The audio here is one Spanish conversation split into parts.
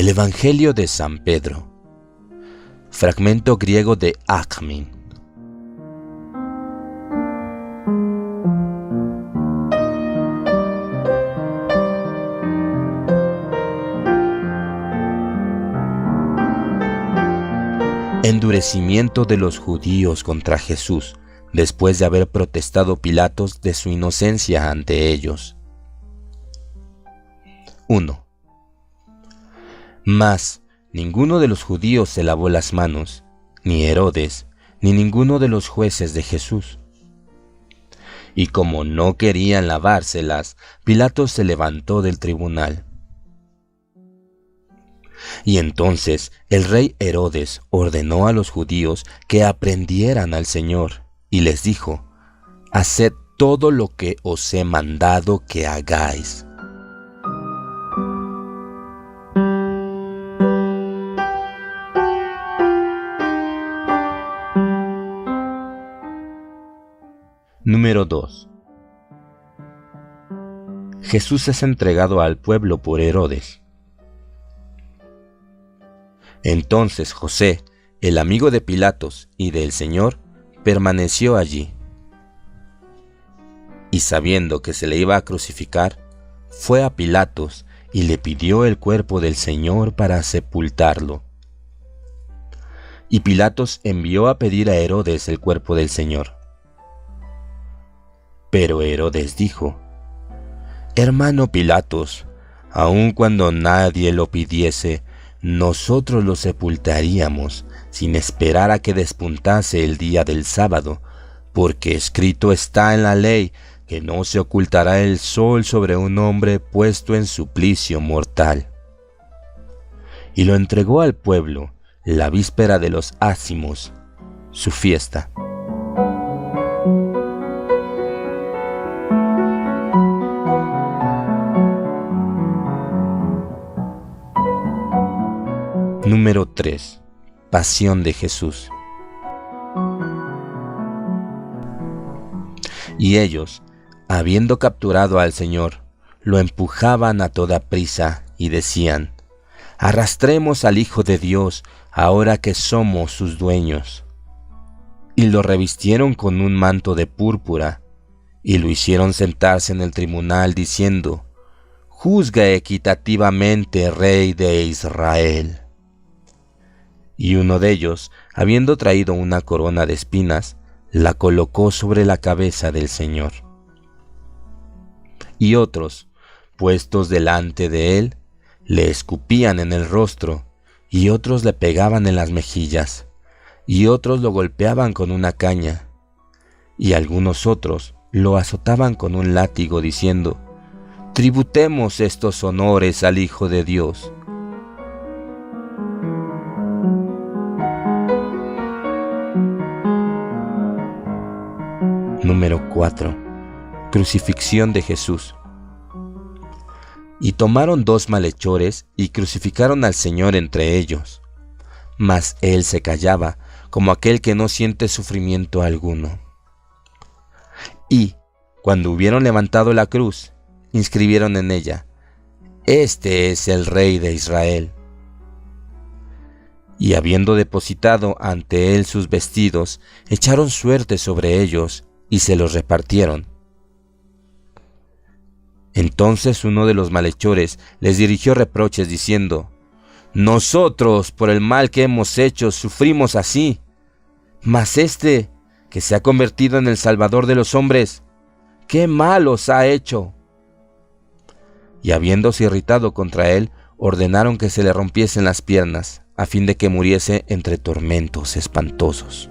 El Evangelio de San Pedro. Fragmento griego de Acmin. Endurecimiento de los judíos contra Jesús, después de haber protestado Pilatos de su inocencia ante ellos. 1. Mas ninguno de los judíos se lavó las manos, ni Herodes, ni ninguno de los jueces de Jesús. Y como no querían lavárselas, Pilato se levantó del tribunal. Y entonces el rey Herodes ordenó a los judíos que aprendieran al Señor, y les dijo: haced todo lo que os he mandado que hagáis. Número 2. Jesús es entregado al pueblo por Herodes. Entonces José, el amigo de Pilatos y del Señor, permaneció allí. Y sabiendo que se le iba a crucificar, fue a Pilatos y le pidió el cuerpo del Señor para sepultarlo. Y Pilatos envió a pedir a Herodes el cuerpo del Señor. Pero Herodes dijo: Hermano Pilatos, aun cuando nadie lo pidiese, nosotros lo sepultaríamos sin esperar a que despuntase el día del sábado, porque escrito está en la ley que no se ocultará el sol sobre un hombre puesto en suplicio mortal. Y lo entregó al pueblo la víspera de los Ácimos, su fiesta. Número 3. Pasión de Jesús. Y ellos, habiendo capturado al Señor, lo empujaban a toda prisa y decían: arrastremos al Hijo de Dios, ahora que somos sus dueños. Y lo revistieron con un manto de púrpura, y lo hicieron sentarse en el tribunal, diciendo: juzga equitativamente, Rey de Israel. Y uno de ellos, habiendo traído una corona de espinas, la colocó sobre la cabeza del Señor. Y otros, puestos delante de él, le escupían en el rostro, y otros le pegaban en las mejillas, y otros lo golpeaban con una caña, y algunos otros lo azotaban con un látigo, diciendo: tributemos estos honores al Hijo de Dios. Número 4. Crucifixión de Jesús. Y tomaron 2 malhechores y crucificaron al Señor entre ellos. Mas él se callaba, como aquel que no siente sufrimiento alguno. Y, cuando hubieron levantado la cruz, inscribieron en ella: Este es el Rey de Israel. Y habiendo depositado ante él sus vestidos, echaron suerte sobre ellos, y se los repartieron. Entonces uno de los malhechores les dirigió reproches diciendo: nosotros, por el mal que hemos hecho, sufrimos así, mas este, que se ha convertido en el Salvador de los hombres, ¿qué mal os ha hecho? Y habiéndose irritado contra él, ordenaron que se le rompiesen las piernas, a fin de que muriese entre tormentos espantosos.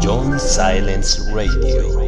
John Silence Radio.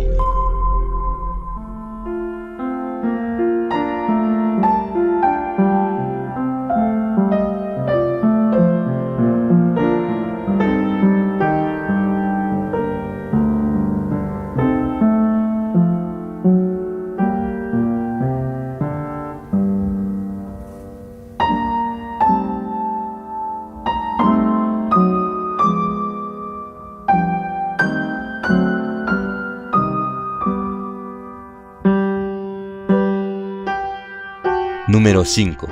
Número 5.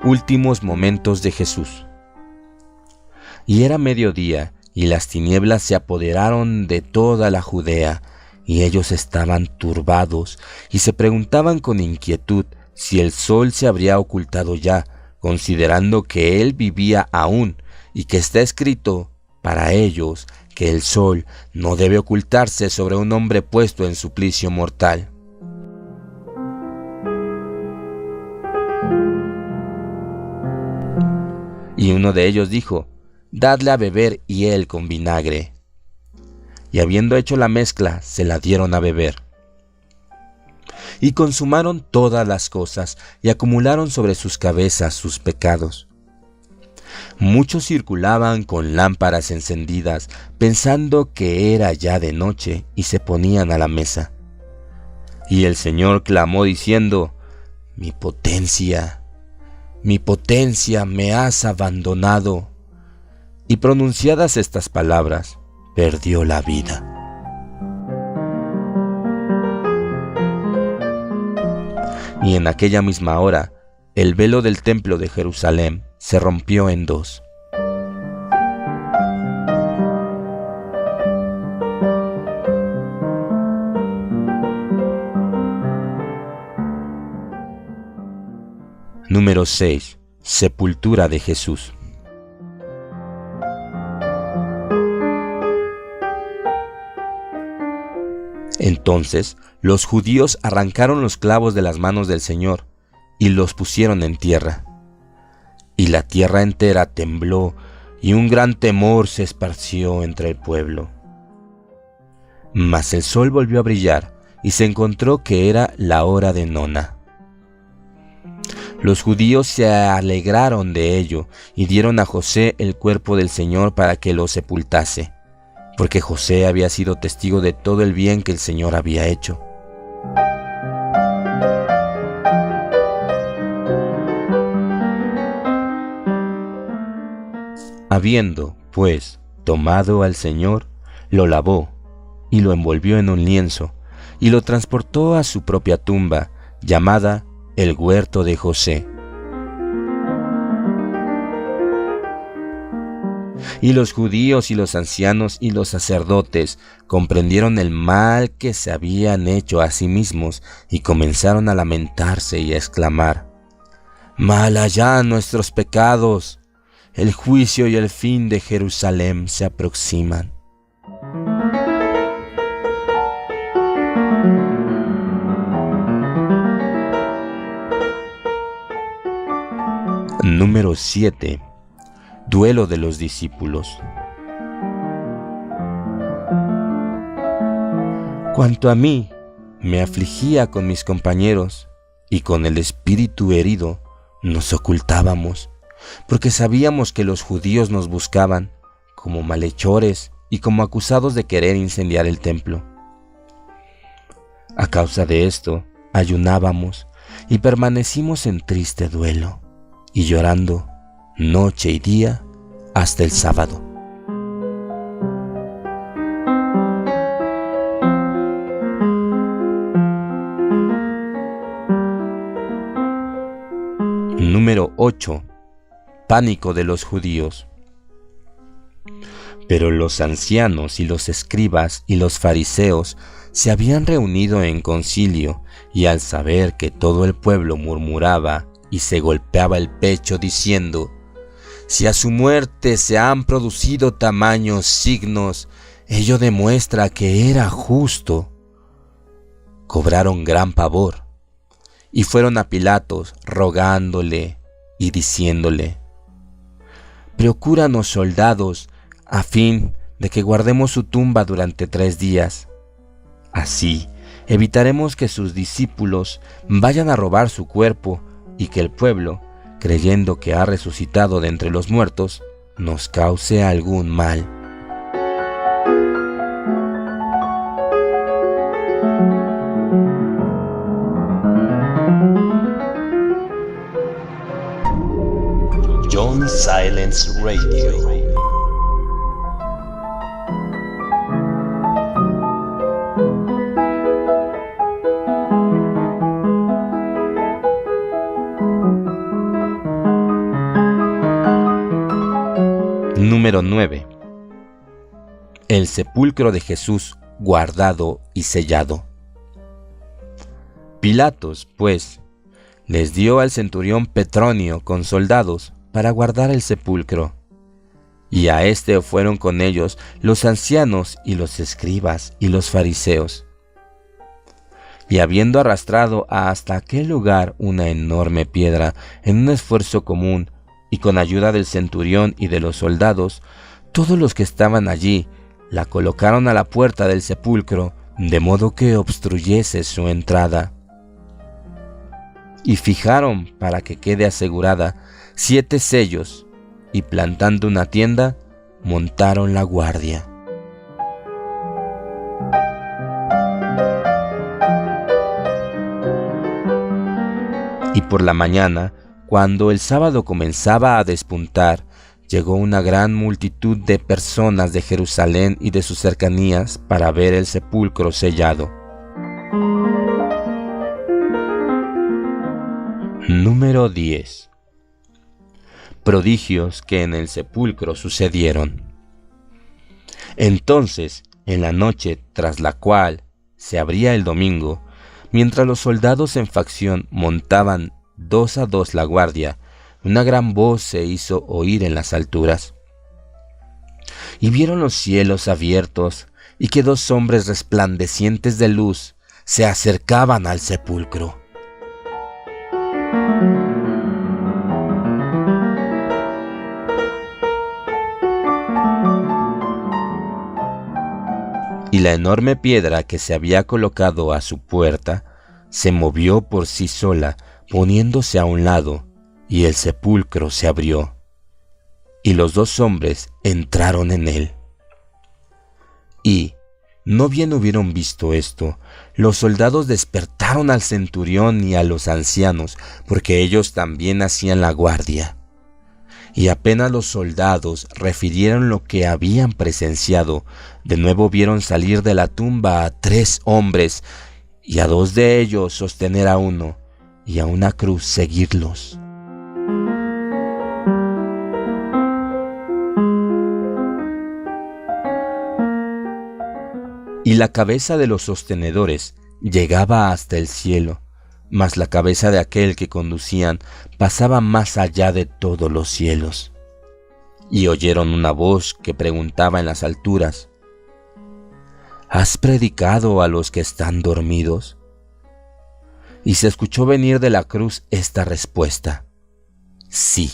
Últimos momentos de Jesús. Y era mediodía, y las tinieblas se apoderaron de toda la Judea, y ellos estaban turbados, y se preguntaban con inquietud si el sol se habría ocultado ya, considerando que él vivía aún, y que está escrito para ellos que el sol no debe ocultarse sobre un hombre puesto en suplicio mortal. Y uno de ellos dijo: «Dadle a beber hiel con vinagre». Y habiendo hecho la mezcla, se la dieron a beber. Y consumaron todas las cosas, y acumularon sobre sus cabezas sus pecados. Muchos circulaban con lámparas encendidas, pensando que era ya de noche, y se ponían a la mesa. Y el Señor clamó diciendo: mi potencia me has abandonado. Y pronunciadas estas palabras, perdió la vida. Y en aquella misma hora, el velo del templo de Jerusalén se rompió en dos. Número 6. Sepultura de Jesús. Entonces los judíos arrancaron los clavos de las manos del Señor y los pusieron en tierra. Y la tierra entera tembló, y un gran temor se esparció entre el pueblo. Mas el sol volvió a brillar, y se encontró que era la hora de nona. Los judíos se alegraron de ello, y dieron a José el cuerpo del Señor para que lo sepultase, porque José había sido testigo de todo el bien que el Señor había hecho. Habiendo, pues, tomado al Señor, lo lavó, y lo envolvió en un lienzo, y lo transportó a su propia tumba, llamada el huerto de José. Y los judíos y los ancianos y los sacerdotes comprendieron el mal que se habían hecho a sí mismos, y comenzaron a lamentarse y a exclamar: mal allá nuestros pecados, el juicio y el fin de Jerusalén se aproximan. Número 7. Duelo de los discípulos. Cuanto a mí, me afligía con mis compañeros, y con el espíritu herido nos ocultábamos, porque sabíamos que los judíos nos buscaban como malhechores y como acusados de querer incendiar el templo. A causa de esto, ayunábamos y permanecimos en triste duelo, y llorando noche y día hasta el sábado. Número 8. Pánico de los judíos. Pero los ancianos y los escribas y los fariseos se habían reunido en concilio, y al saber que todo el pueblo murmuraba y se golpeaba el pecho diciendo: si a su muerte se han producido tamaños signos, ello demuestra que era justo, cobraron gran pavor, y fueron a Pilatos rogándole y diciéndole: procúranos soldados, a fin de que guardemos su tumba durante 3 días. Así evitaremos que sus discípulos vayan a robar su cuerpo, y que el pueblo, creyendo que ha resucitado de entre los muertos, nos cause algún mal. John Silence Radio. Número 9. El sepulcro de Jesús guardado y sellado. Pilatos, pues, les dio al centurión Petronio con soldados para guardar el sepulcro. Y a éste fueron con ellos los ancianos y los escribas y los fariseos. Y habiendo arrastrado hasta aquel lugar una enorme piedra en un esfuerzo común, y con ayuda del centurión y de los soldados, todos los que estaban allí la colocaron a la puerta del sepulcro, de modo que obstruyese su entrada. Y fijaron, para que quede asegurada, 7 sellos, y plantando una tienda, montaron la guardia. Y por la mañana, cuando el sábado comenzaba a despuntar, llegó una gran multitud de personas de Jerusalén y de sus cercanías para ver el sepulcro sellado. Número 10. Prodigios que en el sepulcro sucedieron. Entonces, en la noche tras la cual se abría el domingo, mientras los soldados en facción montaban 2 a 2 la guardia, una gran voz se hizo oír en las alturas. Y vieron los cielos abiertos, y que 2 hombres resplandecientes de luz se acercaban al sepulcro. Y la enorme piedra que se había colocado a su puerta se movió por sí sola, poniéndose a un lado, y el sepulcro se abrió, y los 2 hombres entraron en él. Y, no bien hubieron visto esto, los soldados despertaron al centurión y a los ancianos, porque ellos también hacían la guardia. Y apenas los soldados refirieron lo que habían presenciado, de nuevo vieron salir de la tumba a 3 hombres, y a 2 de ellos sostener a uno, y a una cruz seguirlos. Y la cabeza de los sostenedores llegaba hasta el cielo, mas la cabeza de aquel que conducían pasaba más allá de todos los cielos. Y oyeron una voz que preguntaba en las alturas: ¿Has predicado a los que están dormidos? Y se escuchó venir de la cruz esta respuesta: sí.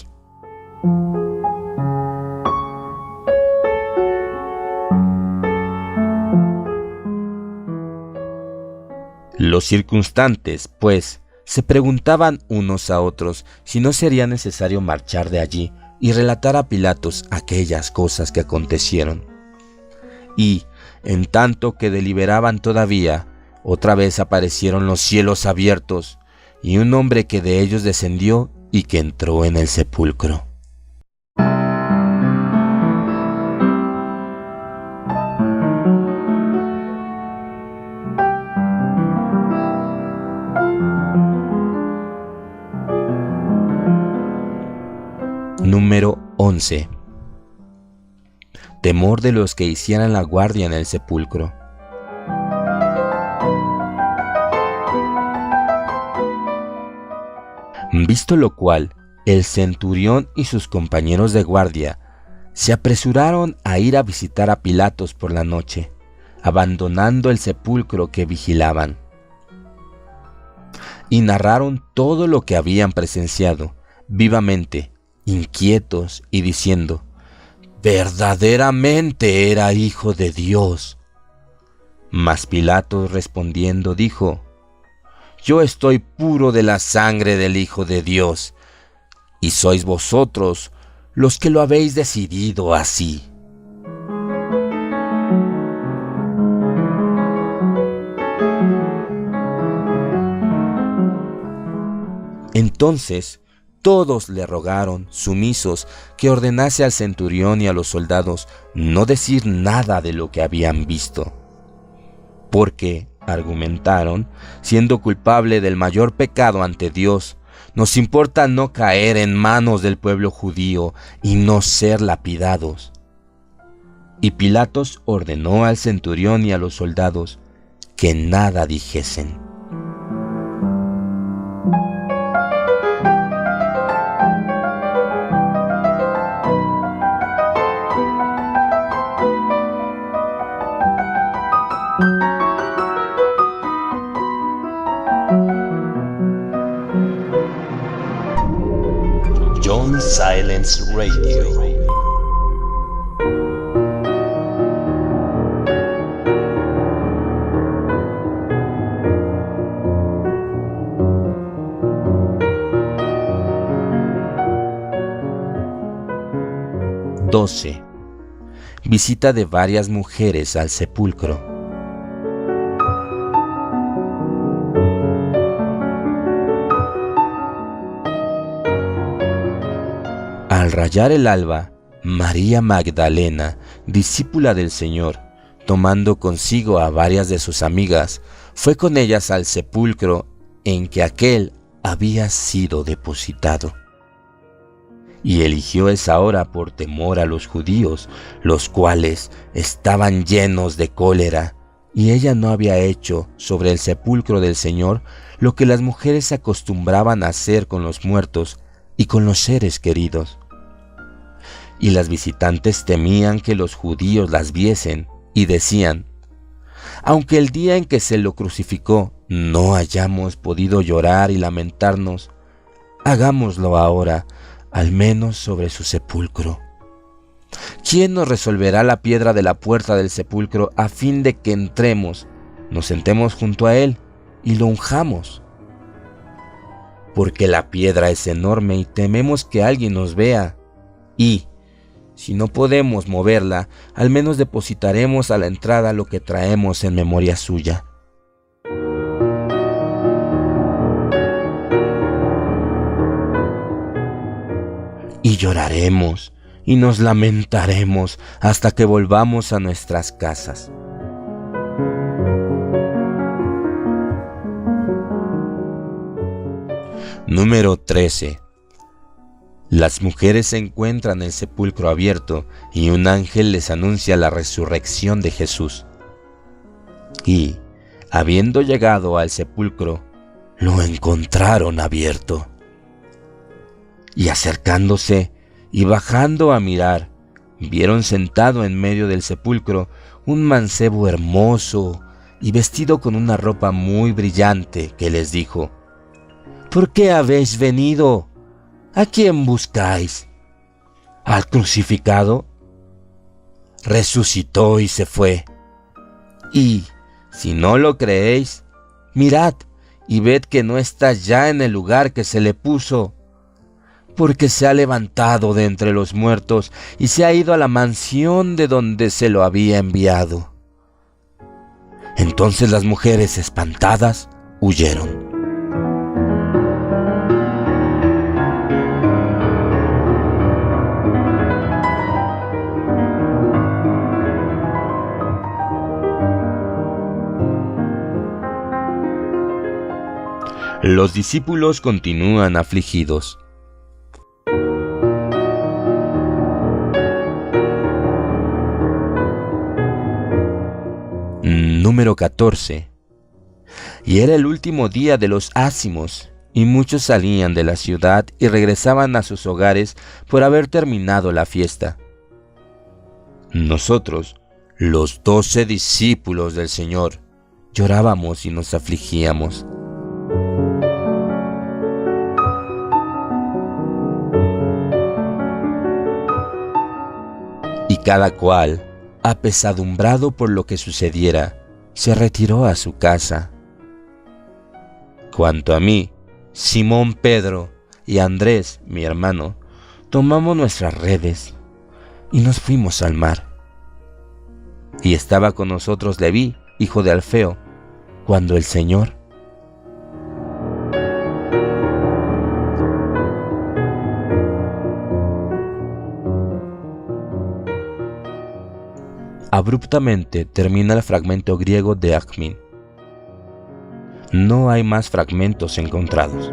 Los circunstantes, pues, se preguntaban unos a otros si no sería necesario marchar de allí y relatar a Pilatos aquellas cosas que acontecieron. Y, en tanto que deliberaban todavía, otra vez aparecieron los cielos abiertos, y un hombre que de ellos descendió y que entró en el sepulcro. Número 11. Temor de los que hicieran la guardia en el sepulcro. Visto lo cual, el centurión y sus compañeros de guardia se apresuraron a ir a visitar a Pilatos por la noche, abandonando el sepulcro que vigilaban. Y narraron todo lo que habían presenciado, vivamente, inquietos y diciendo: verdaderamente era hijo de Dios. Mas Pilatos respondiendo dijo: yo estoy puro de la sangre del Hijo de Dios, y sois vosotros los que lo habéis decidido así. Entonces todos le rogaron, sumisos, que ordenase al centurión y a los soldados no decir nada de lo que habían visto, porque, argumentaron, siendo culpable del mayor pecado ante Dios, Nos importa no caer en manos del pueblo judío y no ser lapidados. Y Pilatos ordenó al centurión y a los soldados que nada dijesen. John Silence Radio. Visita de varias mujeres al sepulcro. Al rayar el alba, María Magdalena, discípula del Señor, tomando consigo a varias de sus amigas, fue con ellas al sepulcro en que aquél había sido depositado. Y eligió esa hora por temor a los judíos, los cuales estaban llenos de cólera, y ella no había hecho sobre el sepulcro del Señor lo que las mujeres acostumbraban a hacer con los muertos y con los seres queridos. Y las visitantes temían que los judíos las viesen, y decían: aunque el día en que se lo crucificó no hayamos podido llorar y lamentarnos, hagámoslo ahora, al menos sobre su sepulcro. ¿Quién nos resolverá la piedra de la puerta del sepulcro a fin de que entremos, nos sentemos junto a él y lo unjamos? Porque la piedra es enorme y tememos que alguien nos vea. Y, si no podemos moverla, al menos depositaremos a la entrada lo que traemos en memoria suya. Y lloraremos y nos lamentaremos hasta que volvamos a nuestras casas. Número 13. Las mujeres se encuentran el sepulcro abierto y un ángel les anuncia la resurrección de Jesús. Y, habiendo llegado al sepulcro, lo encontraron abierto. Y acercándose y bajando a mirar, vieron sentado en medio del sepulcro un mancebo hermoso y vestido con una ropa muy brillante, que les dijo: ¿por qué habéis venido? ¿A quién buscáis? ¿Al crucificado? Resucitó y se fue. Y, si no lo creéis, mirad y ved que no está ya en el lugar que se le puso, porque se ha levantado de entre los muertos y se ha ido a la mansión de donde se lo había enviado. Entonces las mujeres, espantadas, huyeron. Los discípulos continúan afligidos. Número 14. Y era el último día de los ácimos, y muchos salían de la ciudad y regresaban a sus hogares por haber terminado la fiesta. Nosotros, los 12 discípulos del Señor, llorábamos y nos afligíamos. Y cada cual, apesadumbrado por lo que sucediera, se retiró a su casa. Cuanto a mí, Simón Pedro y Andrés, mi hermano, tomamos nuestras redes y nos fuimos al mar. Y estaba con nosotros Leví, hijo de Alfeo, cuando el Señor abruptamente termina el fragmento griego de Acmin. No hay más fragmentos encontrados.